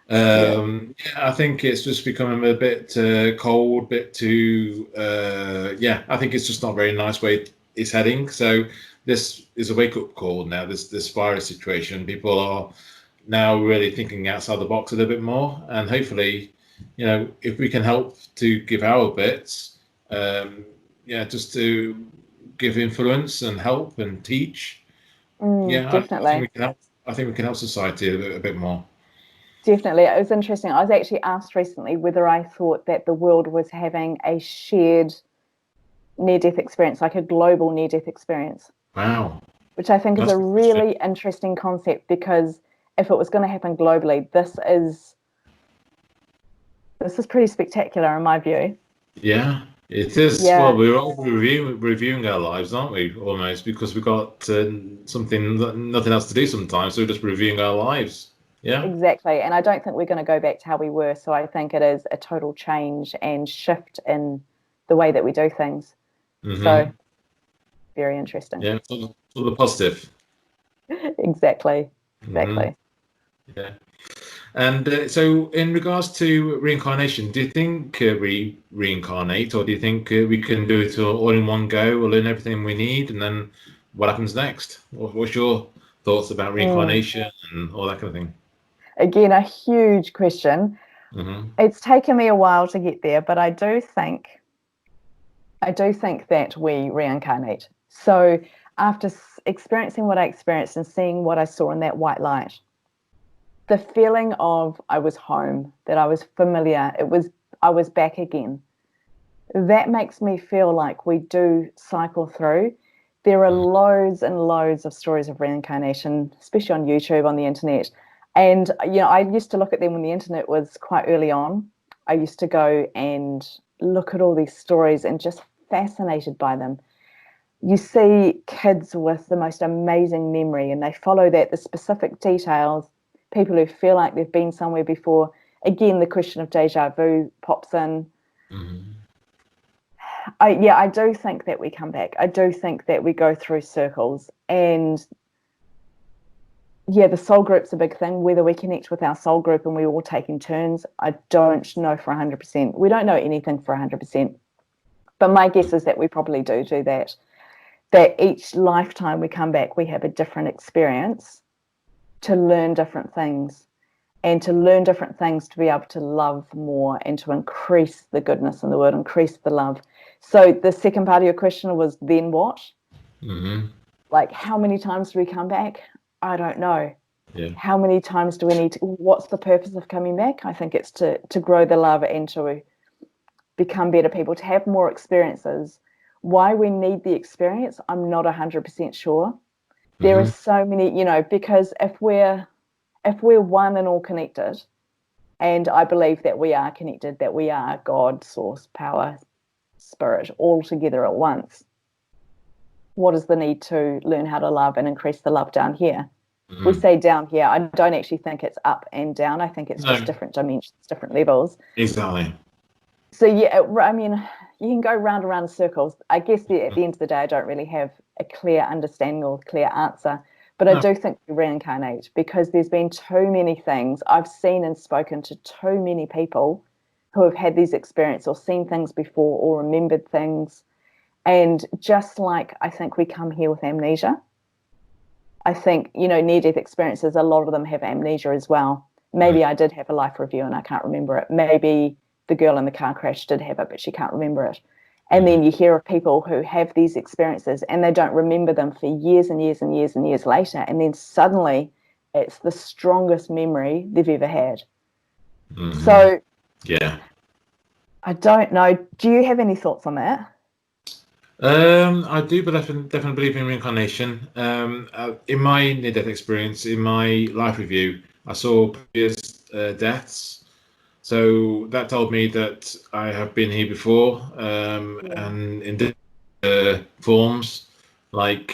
I think it's just becoming a bit cold, a bit too. I think it's just not a very nice way it's heading. So this is a wake-up call now. This virus situation, people are now really thinking outside the box a little bit more, and hopefully, if we can help to give our bits, just to give influence and help and teach. Definitely. I think we can help. I think we can help society a bit more. Definitely. It was interesting. I was actually asked recently whether I thought that the world was having a shared near-death experience, like a global near-death experience. Wow. Which I think is a really interesting concept, because if it was going to happen globally, this is pretty spectacular in my view. Yeah, it is. Yeah. Well, we're all reviewing our lives, aren't we? Almost, because we've got nothing else to do sometimes, so we're just reviewing our lives. Yeah. Exactly. And I don't think we're going to go back to how we were. So I think it is a total change and shift in the way that we do things. Mm-hmm. So very interesting. Yeah, for the positive. Exactly. Mm-hmm. Yeah. And so in regards to reincarnation, do you think we reincarnate, or do you think we can do it all in one go? We'll learn everything we need, and then what happens next? What's your thoughts about reincarnation and all that kind of thing? Again, a huge question. Mm-hmm. It's taken me a while to get there, but I do think that we reincarnate. So after experiencing what I experienced and seeing what I saw in that white light, the feeling of I was home, that I was familiar, I was back again. That makes me feel like we do cycle through. There are loads and loads of stories of reincarnation, especially on YouTube, on the internet. And, I used to look at them when the internet was quite early on. I used to go and look at all these stories and just fascinated by them. You see kids with the most amazing memory, and they follow the specific details. People who feel like they've been somewhere before. Again, the question of deja vu pops in. Mm-hmm. I do think that we come back. I do think that we go through circles. And the soul group's a big thing. Whether we connect with our soul group and we all take in turns, I don't know for 100%. We don't know anything for 100%. But my guess is that we probably do that. That each lifetime we come back, we have a different experience to learn different things, and to learn different things to be able to love more and to increase the goodness in the world, increase the love. So the second part of your question was, then what? Mm-hmm. Like, how many times do we come back? I don't know. Yeah. How many times do we need to, what's the purpose of coming back? I think it's to grow the love and to become better people, to have more experiences. Why we need the experience, I'm not 100% sure. There are so many, because if we're one and all connected, and I believe that we are connected, that we are God, source, power, spirit, all together at once, what is the need to learn how to love and increase the love down here? Mm-hmm. We say down here, I don't actually think it's up and down. I think it's just different dimensions, different levels. Exactly. So, I mean, you can go round and round in circles. I guess at the end of the day, I don't really have a clear understanding or clear answer. But I do think we reincarnate, because there's been too many things. I've seen and spoken to too many people who have had these experiences or seen things before or remembered things. And just like I think we come here with amnesia, I think, near-death experiences, a lot of them have amnesia as well. Maybe I did have a life review and I can't remember it. Maybe the girl in the car crash did have it, but she can't remember it. And then you hear of people who have these experiences and they don't remember them for years and years and years and years later. And then suddenly it's the strongest memory they've ever had. So yeah, I don't know. Do you have any thoughts on that? I do, but I definitely believe in reincarnation. In my near-death experience, in my life review, I saw previous deaths. So that told me that I have been here before, and in different forms, like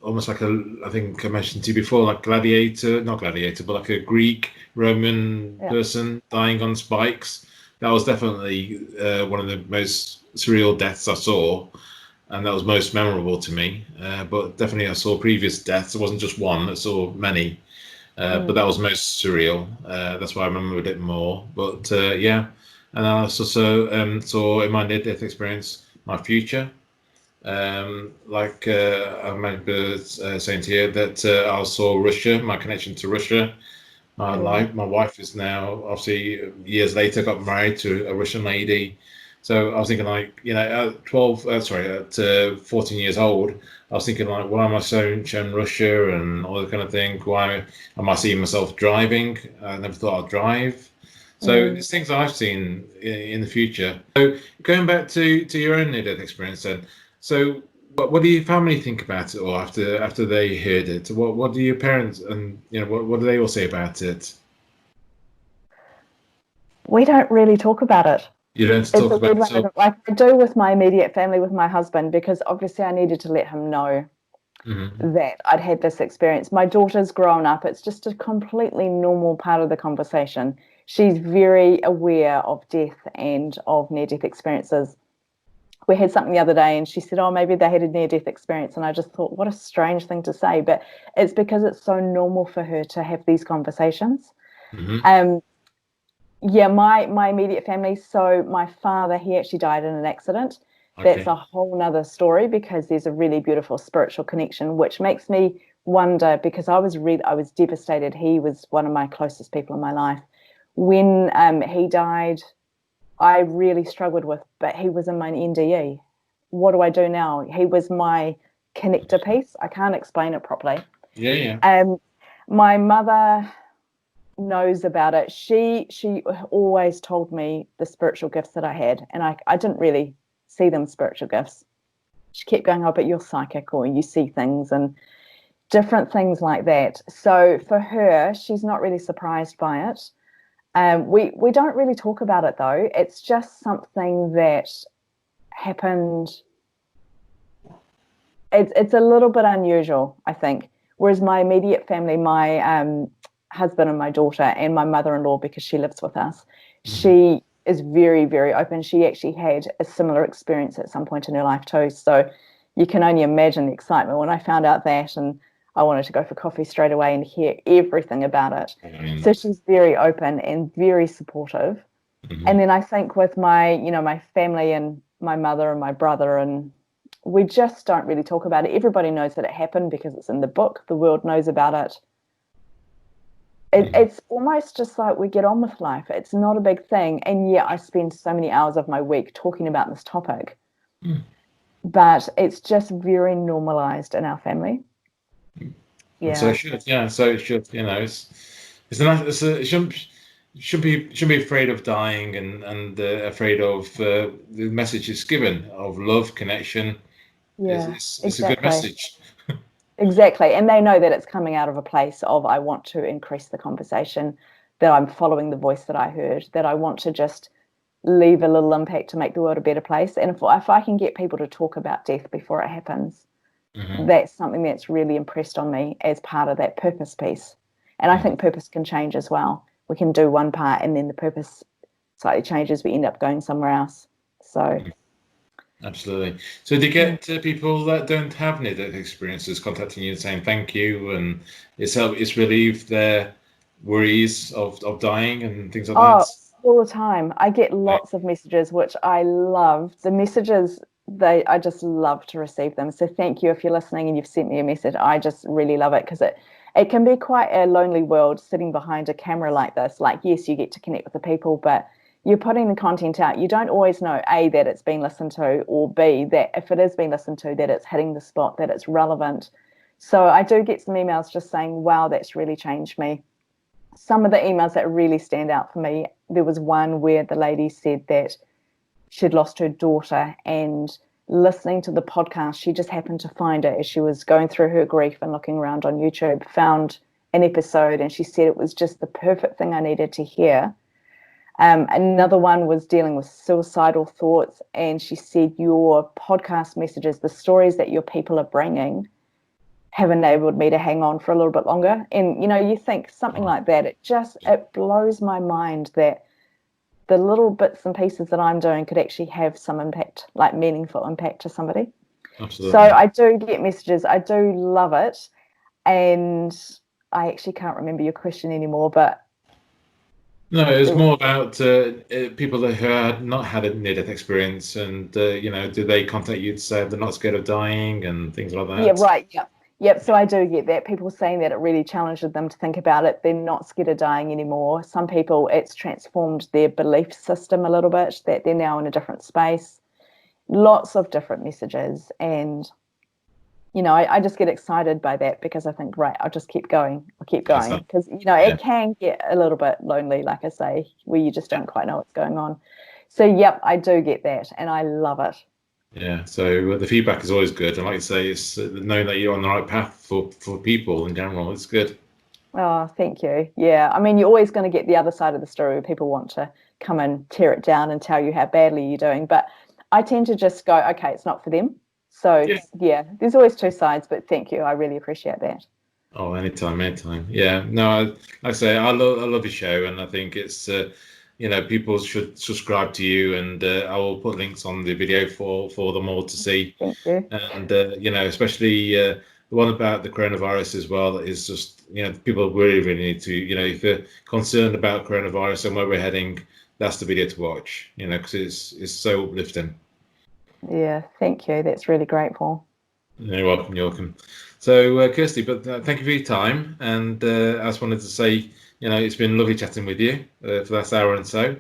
almost like I think I mentioned to you before, like not gladiator, but like a Greek Roman person dying on spikes. That was definitely one of the most surreal deaths I saw, and that was most memorable to me. But definitely I saw previous deaths. It wasn't just one, I saw many. But that was most surreal. That's why I remembered it more. But yeah, and I also saw in my near-death experience my future. I remember saying to you that I saw Russia, my connection to Russia. My wife is now obviously years later got married to a Russian lady. So I was thinking at 14 years old, I was thinking why am I shown Russia and all that kind of thing? Why am I seeing myself driving? I never thought I'd drive. So it's things I've seen in the future. So going back to your own near-death experience then. So what do your family think about it, or after they heard it? What do your parents and what do they all say about it? We don't really talk about it. You don't talk about it. So... Like I do with my immediate family, with my husband, because obviously I needed to let him know that I'd had this experience. My daughter's grown up. It's just a completely normal part of the conversation. She's very aware of death and of near-death experiences. We had something the other day and she said, oh, maybe they had a near-death experience. And I just thought, what a strange thing to say. But it's because it's so normal for her to have these conversations. Yeah, my immediate family. So my father, he actually died in an accident. Okay. That's a whole nother story, because there's a really beautiful spiritual connection, which makes me wonder, because I was devastated. He was one of my closest people in my life. When he died, I really struggled with, but he was in my NDE. What do I do now? He was my connector piece. I can't explain it properly. Yeah. My mother knows about it. She always told me the spiritual gifts that I had, and I didn't really see them spiritual gifts. She kept going, oh, but you're psychic, or you see things and different things like that. So for her, she's not really surprised by it. We don't really talk about it though. It's just something that happened. It's a little bit unusual, I think. Whereas my immediate family, my husband and my daughter and my mother-in-law, because she lives with us, she is very, very open. She actually had a similar experience at some point in her life too. So you can only imagine the excitement when I found out that, and I wanted to go for coffee straight away and hear everything about it. So she's very open and very supportive. And then I think with my, my family and my mother and my brother, and we just don't really talk about it. Everybody knows that it happened because it's in the book. The world knows about it. It's almost just like we get on with life. It's not a big thing. And yet I spend so many hours of my week talking about this topic. But it's just very normalized in our family. Yeah. So it should, So it should, it shouldn't be afraid of dying and afraid of the message it's given of love, connection. Yeah, it's a good message. Exactly. And they know that it's coming out of a place of, I want to increase the conversation, that I'm following the voice that I heard, that I want to just leave a little impact to make the world a better place. And if I can get people to talk about death before it happens, that's something that's really impressed on me as part of that purpose piece. And I think purpose can change as well. We can do one part and then the purpose slightly changes. We end up going somewhere else. So... Absolutely. So do you get people that don't have near-death experiences contacting you and saying thank you, and it's relieved their worries of dying and things like that? All the time. I get lots of messages, which I love. The messages I just love to receive them. So thank you if you're listening and you've sent me a message. I just really love it because it can be quite a lonely world sitting behind a camera like this. Like, yes, you get to connect with the people, but you're putting the content out. You don't always know, A, that it's been listened to, or B, that if it is being listened to, that it's hitting the spot, that it's relevant. So I do get some emails just saying, wow, that's really changed me. Some of the emails that really stand out for me, there was one where the lady said that she'd lost her daughter, and listening to the podcast, she just happened to find it as she was going through her grief and looking around on YouTube, found an episode, and she said it was just the perfect thing I needed to hear. Another one was dealing with suicidal thoughts, and she said your podcast messages, the stories that your people are bringing, have enabled me to hang on for a little bit longer. And, you think something like that, it blows my mind that the little bits and pieces that I'm doing could actually have some impact, like meaningful impact to somebody. Absolutely. So I do get messages. I do love it. And I actually can't remember your question anymore, but... No, it was more about people who had not had a near-death experience, and, do they contact you to say they're not scared of dying and things like that? Yeah, right, yeah. Yep, so I do get that. People saying that it really challenged them to think about it. They're not scared of dying anymore. Some people, it's transformed their belief system a little bit, that they're now in a different space. Lots of different messages. And, I just get excited by that because I think, right, I'll just keep going. I'll keep going. Because, it can get a little bit lonely, like I say, where you just don't quite know what's going on. So, yep, I do get that. And I love it. Yeah, so the feedback is always good. And like you say, it's knowing that you're on the right path for people in general. It's good. Oh, thank you. Yeah, I mean, you're always going to get the other side of the story where people want to come and tear it down and tell you how badly you're doing. But I tend to just go, okay, it's not for them. So, yeah, there's always two sides. But thank you. I really appreciate that. Oh, anytime. Yeah, no, like I say, I love your show. And I think it's... people should subscribe to you, and I will put links on the video for them all to see. Thank you. And especially the one about the coronavirus as well is just people really need to if they're concerned about coronavirus and where we're heading, that's the video to watch. Because it's so uplifting. Yeah, thank you. That's really grateful. You're welcome. So Kirsty, but thank you for your time, and I just wanted to say. It's been lovely chatting with you for the last hour and so.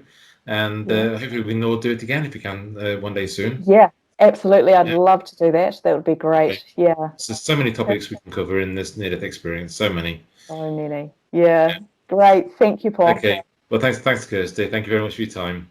And hopefully we can all do it again if we can one day soon. Yeah, absolutely. I'd love to do that. That would be great. Okay. Yeah. So many topics we can cover in this near-death experience. So many. So many. Yeah. Great. Thank you, Paul. Okay. Well, thanks, Kirsty. Thank you very much for your time.